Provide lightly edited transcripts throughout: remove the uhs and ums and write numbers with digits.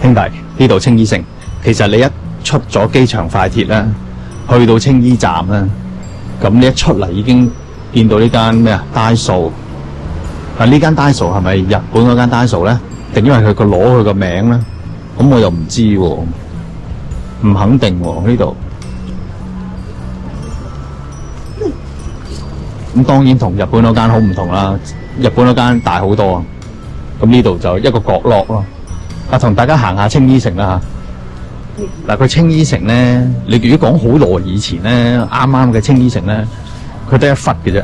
兄弟，呢度青衣城，其實你一出咗機場快鐵咧，去到青衣站咧，咁你一出嚟已經見到呢間咩啊？Daiso。呢間 Daiso 係咪日本嗰間 Daiso 咧？定因為佢攞佢個名咧？咁我又唔知喎，唔肯定喎呢度。咁當然同日本嗰間好唔同啦，日本嗰間大好多啊。咁呢度就一個角落咯。同大家行下青衣城啦嚇。佢青衣城咧，你如果講好耐以前咧，啱啱嘅青衣城咧，佢得一忽嘅啫。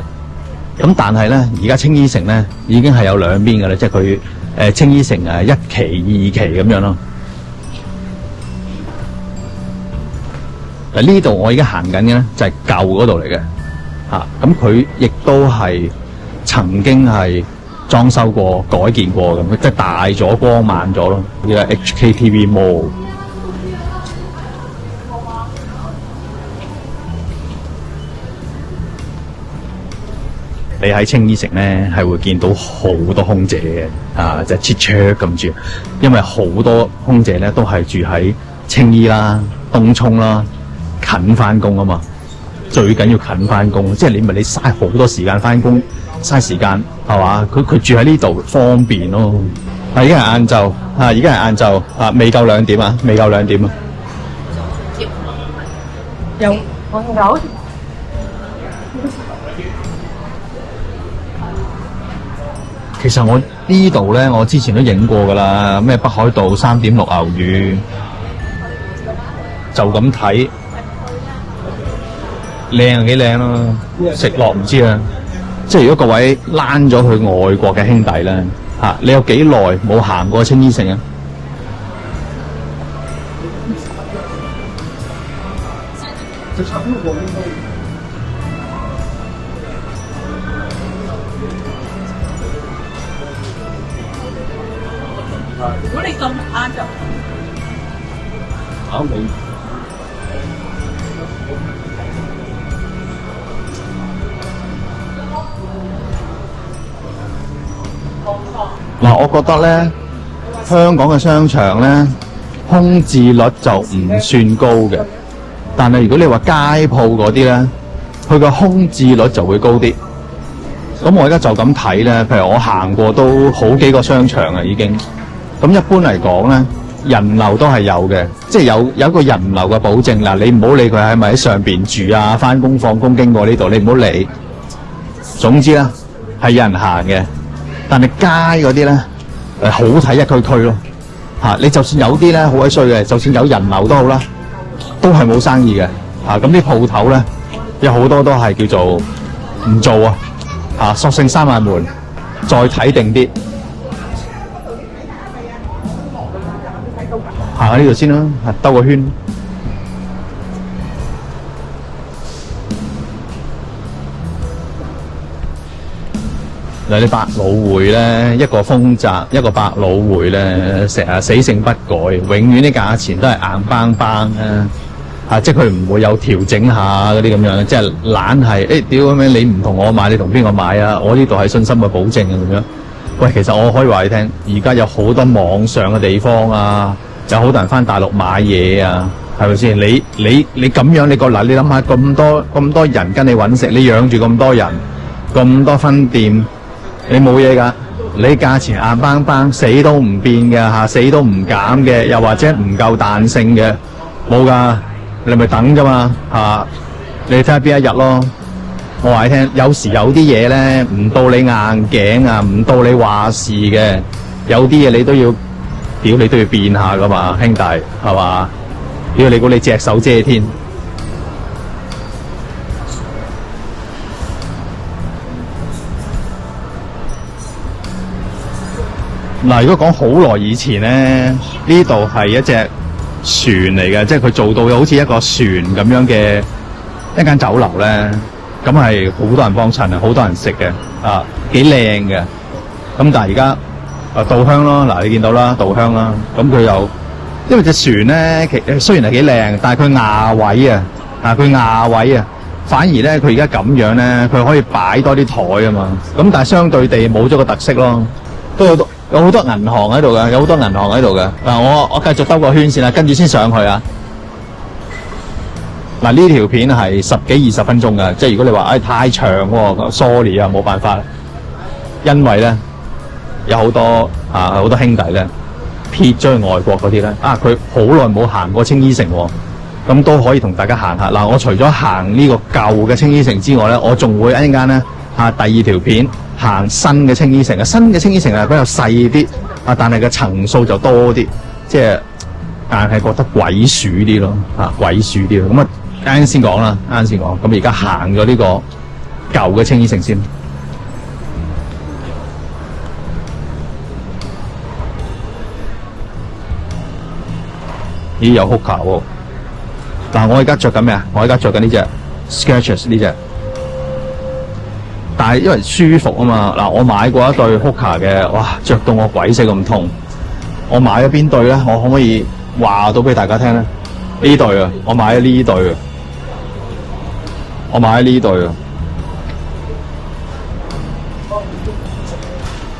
咁但係咧，而家青衣城咧已經係有兩邊嘅啦，即係佢青衣城1期、2期咁樣咯。呢度我而家行緊嘅咧就係舊嗰度嚟嘅。咁佢亦都係曾經係裝修過、改建過咁，即係大咗、光猛咗咯。呢個 HKTV Mall， 你喺青衣城咧係會見到好多空姐嘅，就係chit chat咁住，因為好多空姐咧都係住喺青衣啦、東涌啦，近翻工啊嘛。最緊要近翻工，即係你嘥好多時間翻工，嘥時間係嘛？佢住喺呢度方便咯。而家係晏晝，而家係晏晝，未夠2點啊，未夠2點啊。有，我有。其實我呢度咧，我之前都影過㗎啦，咩北海道3.6牛魚，就咁睇。靚幾靚咯，食落唔知啊！即係如果各位躝咗去外國嘅兄弟咧，你有幾耐冇行過青衣城啊？如果你咁晏就考你。我覺得咧，香港嘅商場咧，空置率就唔算高嘅。但係如果你話街鋪嗰啲咧，佢個空置率就會高啲。咁我而家就咁睇咧，譬如我行過都好幾個商場啊，已經。咁一般嚟講咧，人流都係有嘅，即係有一個人流嘅保證。嗱，你唔好理佢係咪喺上邊住啊，翻工放工經過呢度，你唔好理。總之啦，係有人行嘅。但係街嗰啲咧，好睇一區區咯。你就算有啲咧好鬼衰嘅，就算有人流都好啦，都係冇生意嘅。咁啲鋪頭咧，有好多都係叫做唔做啊，索性閂埋門，再睇定啲。行下呢度先啦，兜個圈。嗱，你百老匯咧，一個豐澤，一個百老匯咧，成日死性不改，永遠啲價錢都係硬邦邦即係佢唔會有調整下嗰啲咁樣，即係懶係屌咁樣，你唔同我買，你同邊個買啊？我呢度係信心嘅保證啊咁樣。喂，其實我可以話你聽，而家有好多網上嘅地方啊，有好多人翻大陸買嘢啊，係咪先？你咁樣，你諗下咁多人跟你搵食，你養住咁多人，咁多分店。你冇嘢㗎，你價錢硬邦邦，死都唔變嘅死都唔減嘅，又或者唔夠彈性嘅，冇㗎，你咪等啫嘛你睇下邊一日咯。我話你聽，有時有啲嘢咧，唔到你硬頸啊，唔到你話事嘅，有啲嘢你都要變下㗎嘛，兄弟係嘛？屌你估你隻手遮天？嗱，如果講好耐以前咧，呢度係一隻船嚟嘅，即係佢做到好似一個船咁樣嘅一間酒樓咧，咁係好多人幫襯啊，好多人食嘅，幾靚嘅。咁但係而家稻香咯，嗱你見到啦，稻香啦，咁佢又因為隻船咧，雖然係幾靚，但係佢壓位啊，佢壓位啊，反而咧佢而家咁樣咧，佢可以擺多啲台啊嘛，咁但係相對地冇咗個特色咯，都有好多銀行喺度嘅，有好多銀行喺度嘅。嗱，我繼續兜個圈先啦，跟住先上去啊。嗱，呢條片係10幾20分鐘嘅，即係如果你話太長喎，sorry 啊，冇辦法，因為咧有好多兄弟咧撇咗去外國嗰啲咧，佢好耐冇行過青衣城喎，咁都可以同大家行下。嗱，我除咗行呢個舊嘅青衣城之外咧，我仲會一陣間咧第二條片行新嘅青衣城啊。新嘅青衣城係比較細啲但係個層數就多啲，即係硬係覺得鬼鼠啲咯，鬼鼠啲咯。咁啱先講啦，啱先講。咁而家行咗呢個舊嘅青衣城先。咦，有 Hoka 喎！嗱，我而家着緊咩啊？我而家着緊呢隻 Skechers 呢隻，但係因為舒服啊嘛。嗱，我買過一對 Hoka 嘅，哇，着到我鬼死咁痛。我買咗邊對咧？我可唔可以話到俾大家聽咧？呢對啊，我買咗呢對啊，我買咗呢對啊，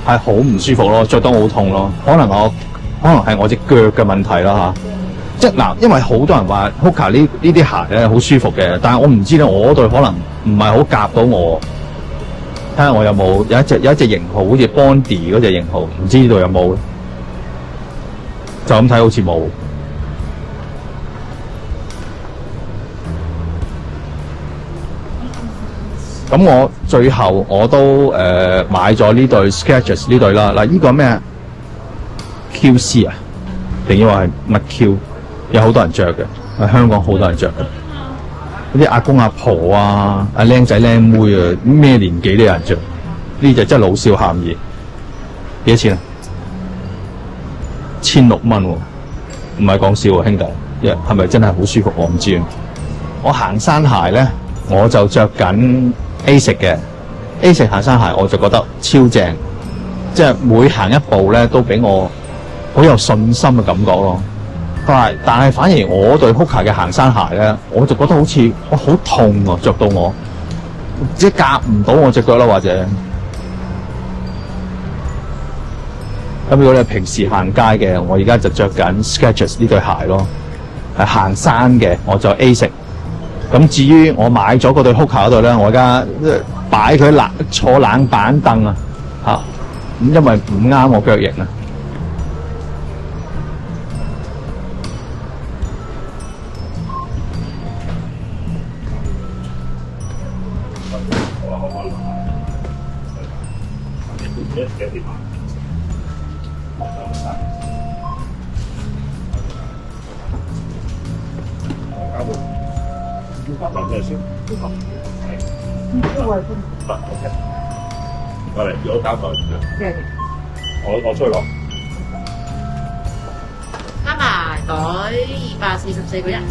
係好唔舒服咯，着得好痛咯。可能係我隻腳嘅問題啦吓。即係嗱，因為好多人話 Hoka 呢啲鞋咧好舒服嘅，但係我唔知咧，我嗰對可能唔係好夾到我。睇下我有冇有一隻型號，好似 Bondi 嗰隻型號，唔知呢度有冇？就咁睇好似冇。咁我最後我都買咗呢對 Skechers 呢對啦。嗱，呢個咩 QC 啊？定要話係乜 Q？有好多人着嘅，喺香港好多人着嘅。嗰啲阿公阿婆啊、僆仔僆妹啊，咩年紀都有人着。呢隻真係老少咸宜。幾多錢啊？1600蚊喎，唔係講笑喎，兄弟。係咪真係好舒服？我唔知。我行山鞋咧，我就着緊 Asics 嘅 Asics 行山鞋，我就覺得超正，即係每行一步咧都俾我好有信心嘅感覺咯。但係反而我對 Hoka 嘅行山鞋咧，我就覺得好似好痛喎，着到我即係夾唔到我隻腳啦，或者咁。如果你係平時行街嘅，我而家就着緊 Skechers 呢對鞋咯。係行山嘅，我就 Asics。咁至於我買咗嗰對 Hoka 嗰度咧，我而家擺佢坐冷板凳啊，咁因為唔啱我腳型啊。過嚟，如果交代我出去攞。加埋袋244個人。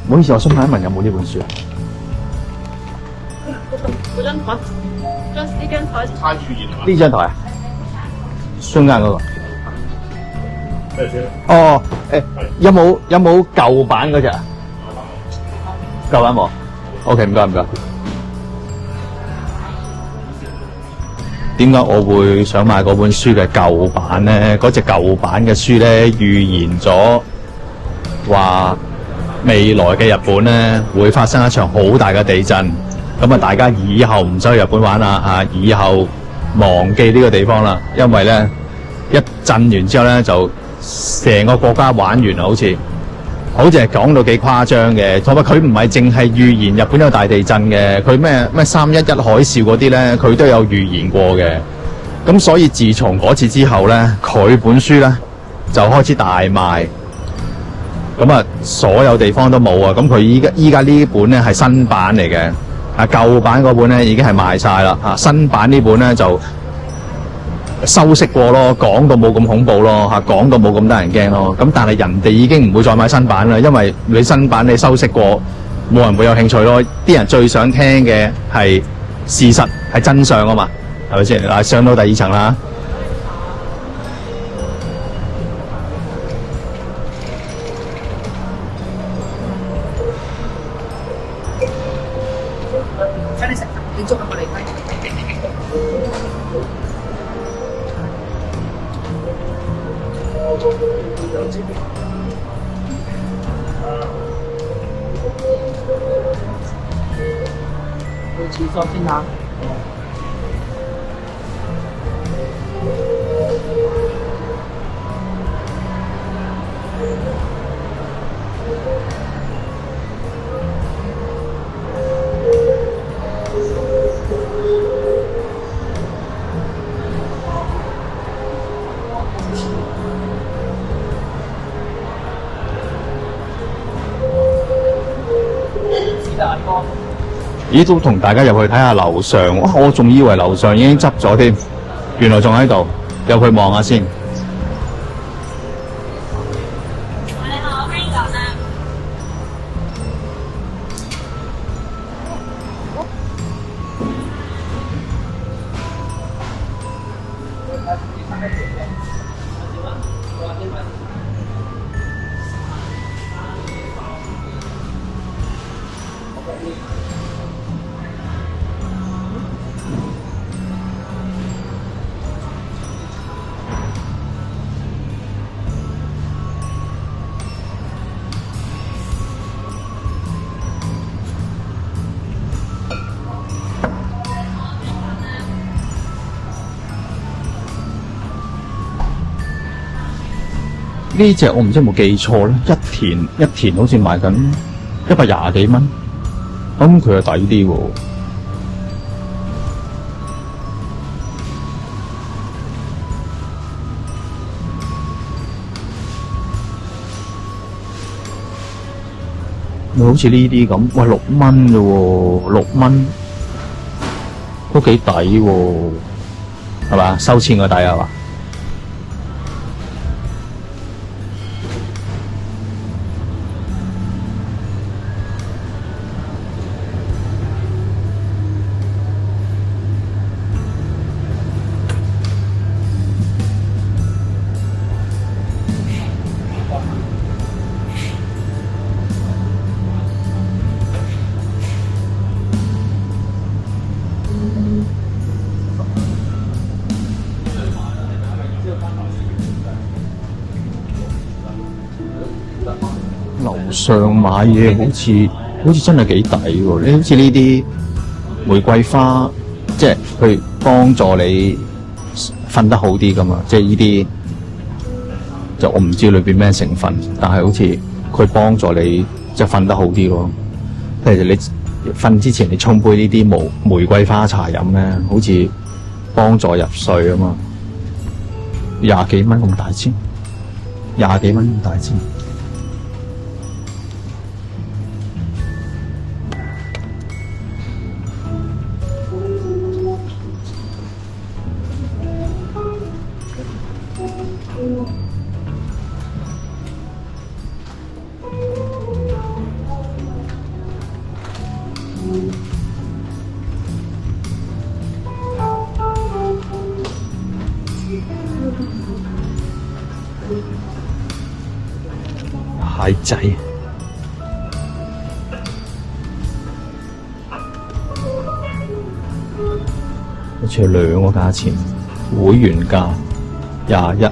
唔好意思，我想問一問有冇呢本書啊？嗰張台，呢張台太語言啦。呢張台啊？中間嗰個。咩先？哦，有冇舊版嗰隻啊？舊版冇。OK， 唔該唔該。點解我會想買嗰本書嘅舊版咧？嗰隻舊版嘅書咧，預言咗話未來嘅日本咧會發生一場好大嘅地震。咁啊，大家以後唔使去日本玩啦，以後忘記呢個地方啦，因為咧一震完之後咧就成個國家玩完啦，好似係講到幾誇張嘅。同埋佢唔係淨係預言日本有大地震嘅，佢咩311海嘯嗰啲咧，佢都有預言過嘅。咁所以自從嗰次之後咧，佢本書咧就開始大賣。咁啊，所有地方都冇啊。咁佢依家呢本咧係新版嚟嘅。舊版嗰本咧已經係賣晒啦，新版呢本咧就修飾過咯，講到冇咁恐怖咯，講到冇咁得人驚咯。咁但係人哋已經唔會再買新版啦，因為你新版你修飾過，冇人會有興趣咯。啲人最想聽嘅係事實，係真相啊嘛，係咪先？嗱，上到第2層啦。請你食你中過嚟雞。去廁所先嚇。咦，都同大家入去睇下樓上，哇！我仲以為樓上已經執咗添，原來仲喺度，入去望下先。你好，歡迎講啦。呢隻我唔知有冇記錯咧，一田好似賣緊120幾蚊，咁佢又抵啲喎。好似呢啲咁，喂，6蚊啫喎，6蚊都幾抵喎，係嘛？收錢個抵係嘛？樓上買嘢好似真係幾抵喎！你好似呢啲玫瑰花，即係佢幫助你瞓得好啲噶嘛。即係呢啲就我唔知裏邊咩成分，但係好似佢幫助你即係瞓得好啲咯。譬如你瞓之前你沖杯呢啲玫瑰花茶飲咧，好似幫助入睡啊嘛。20幾蚊咁大支，20幾蚊咁大支。蟹仔，好似係兩個價錢，會員價21。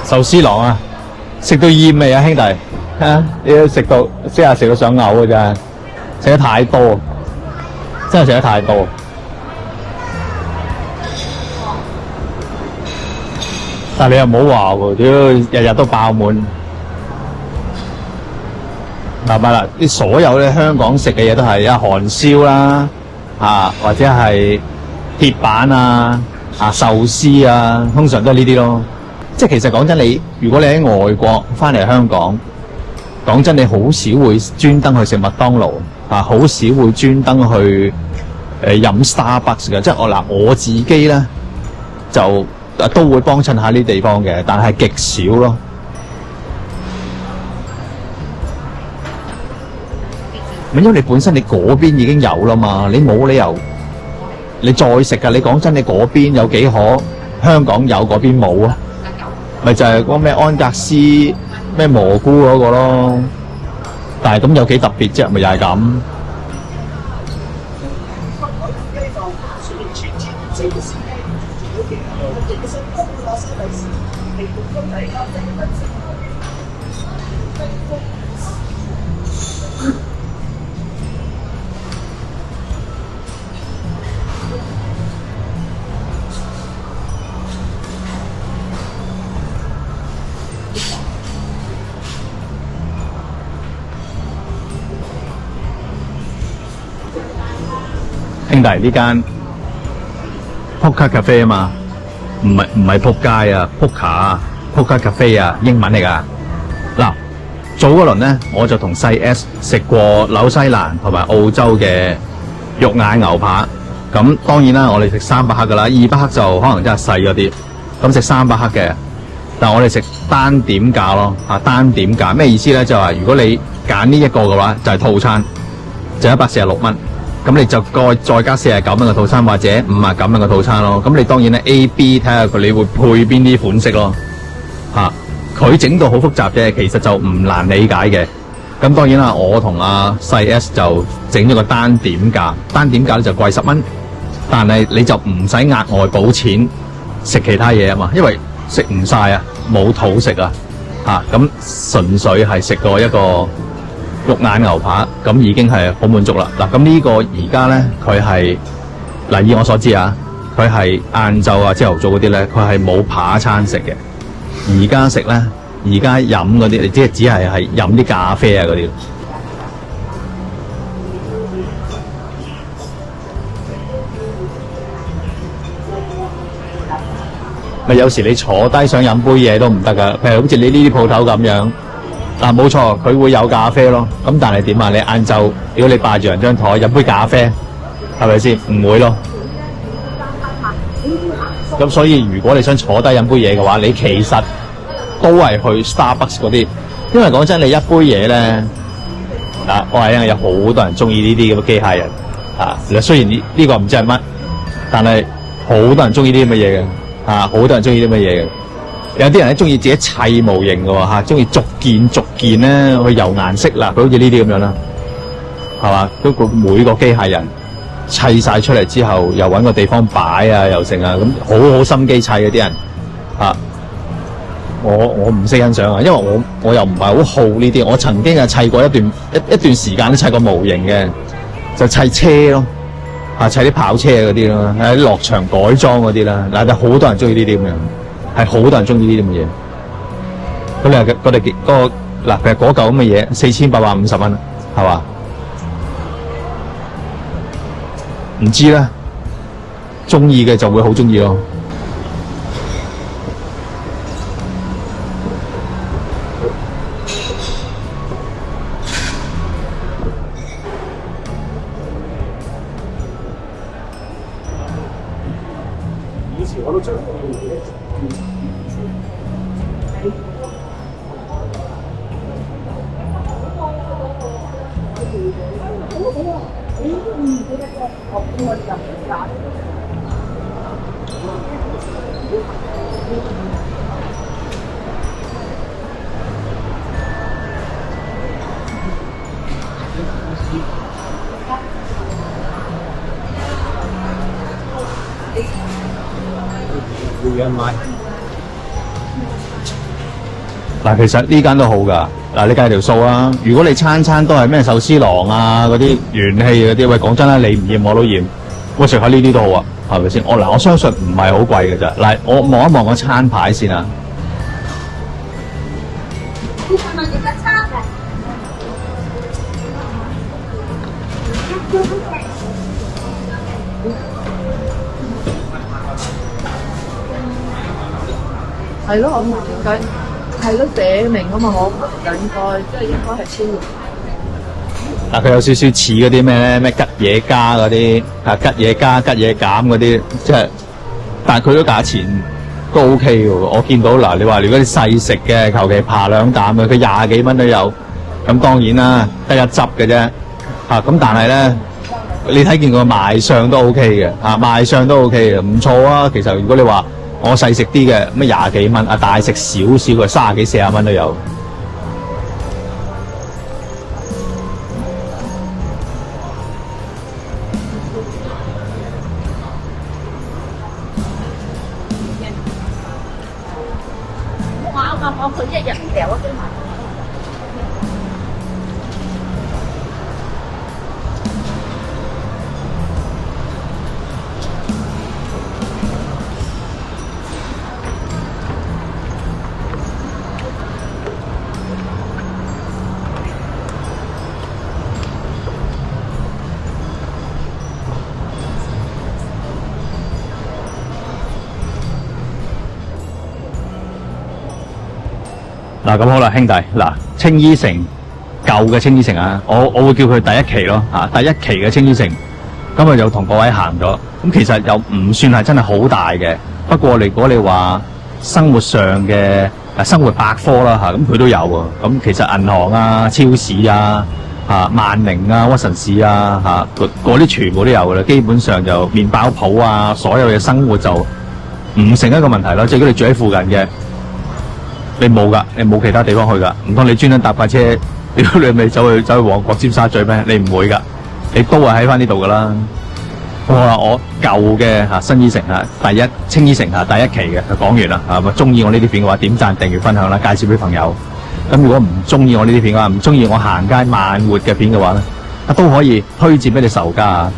壽司郎啊，食到厭未啊，兄弟？你都食到食到想嘔嘅咋，食得太多，真係食得太多。但係你又唔好話喎，屌日日都爆滿。明白啦，啲所有咧香港食嘅嘢都係韓燒啦，或者係鐵板啊，壽司啊，通常都係呢啲咯。即係其實講真，如果你喺外國翻嚟香港，講真你好少會專登去食麥當勞，好少會專登去飲 Starbucks 嘅。即係我自己咧就都會幫襯下呢啲地方嘅，但係極少咯。因為你本身你嗰邊已經有啦嘛，你冇理由你再食㗎。你講真，你嗰邊有幾可香港有嗰邊冇啊？咪就係嗰個咩安格斯咩蘑菇嗰個咯，但係咁有幾特別啫？咪又係咁。兄弟，呢間 Poker Cafe 啊嘛，唔係仆街啊，Poker 啊 ，Poker Cafe 啊，英文嚟㗎。嗱，早嗰輪咧，我就同細 S 食過紐西蘭同埋澳洲嘅肉眼牛扒。咁當然啦，我哋食300克㗎啦，200克就可能真係細咗啲。咁食300克嘅，但係我哋食單點價咯，單點價咩意思咧？就係如果你揀呢一個嘅話，就係套餐，就146蚊。咁你就再加49蚊嘅套餐，或者59蚊嘅套餐咯。咁你當然咧 A、B 睇下佢你會配邊啲款式咯。佢整到好複雜嘅，其實就唔難理解嘅。咁當然啦，我同阿細 S 就整咗個單點價，單點價咧就貴10蚊，但係你就唔使額外補錢食其他嘢啊嘛，因為食唔晒啊，冇肚食啊。咁純粹係食過一個肉眼牛扒，咁已經係好滿足啦。嗱，咁呢個而家咧，佢係嗱，以我所知啊，佢係晏晝啊、朝頭早嗰啲咧，佢係冇扒餐食嘅。而家食咧，而家飲嗰啲，你只係飲啲咖啡啊嗰啲。咪有時你坐低想飲杯嘢都唔得噶，譬如好似你呢啲鋪頭咁樣。冇錯，佢會有咖啡咯。咁但係點啊？你晏晝如果你霸住人張台飲杯咖啡，係咪先？唔會咯。咁所以如果你想坐低飲杯嘢嘅話，你其實都係去 Starbucks 嗰啲，因為講真，你一杯嘢咧，我係因為有好多人中意呢啲咁嘅機械人雖然呢個唔知係乜，但係好多人中意啲咁嘅嘢嘅，好多人中意啲咁嘅嘢嘅。有啲人咧中意自己砌模型嘅喎，中意逐件咧去油顏色啦，佢好似呢啲咁樣啦，係嘛？都每個機械人砌晒出嚟之後，又揾個地方擺啊，又成啊，咁好心機砌嗰啲人我唔識欣賞啊，因為我又唔係好好呢啲。我曾經砌過一段時間都砌過模型嘅，就砌車咯，砌啲跑車嗰啲咯，喺落場改裝嗰啲啦。但係好多人中意呢啲咁樣。係好多人中意呢啲咁嘅嘢，咁你話佢哋嗰個嗱，其實嗰嚿咁嘅嘢4850蚊，係嘛？唔知咧，中意嘅就會好中意咯。以前我都想嗱，其實呢間都好㗎。嗱，你計條數啊！如果你餐餐都係咩壽司郎啊嗰啲元氣嗰啲，喂講真啦，你唔厭我都厭。喂，食下呢啲都好啊，係咪先？我相信唔係好貴嘅咋。嗱，我望一望個餐牌先啊。你係咪呢個餐嘅？係咯，我唔計，係咯，寫明啊嘛，我應該即係應該係千六。嗱，佢有少少似嗰啲咩咧，咩吉野家嗰啲，吉野家、吉野減嗰啲，即係，但係佢都價錢都 OK 嘅喎。我見到嗱，你話如果你細食嘅，求其扒兩啖嘅，佢廿幾蚊都有。咁當然啦，得一執嘅啫。咁但係咧，你睇見個賣相都 OK 嘅，賣相都 OK 嘅，唔錯啊。其實如果你話我細食啲嘅，咩廿幾蚊，大食少少嘅30幾40蚊都有。我佢一日掉一堆埋。嗱，咁好啦，兄弟，嗱，青衣城舊嘅青衣城啊，我會叫佢第一期咯，第一期嘅青衣城，今日就同各位行咗，咁其實又唔算係真係好大嘅，不過如果你話生活上嘅生活百科啦咁佢都有喎，咁其實銀行啊、超市啊、萬寧啊、屈臣氏啊嗰啲全部都有㗎啦，基本上就麵包鋪啊，所有嘅生活就唔成一個問題咯，即係如果你住喺附近嘅。你冇㗎，你冇其他地方去㗎，唔通你專登搭架車，你咪走去旺角尖沙咀咩？你唔會㗎，你都係喺翻呢度㗎啦。我舊嘅新衣城青衣城第一期嘅就講完啦。咁中意我呢啲片嘅話，點讚、訂閱、分享啦，介紹俾朋友。咁如果唔中意我呢啲片嘅話，唔中意我行街慢活嘅片嘅話咧，都可以推薦俾你仇家。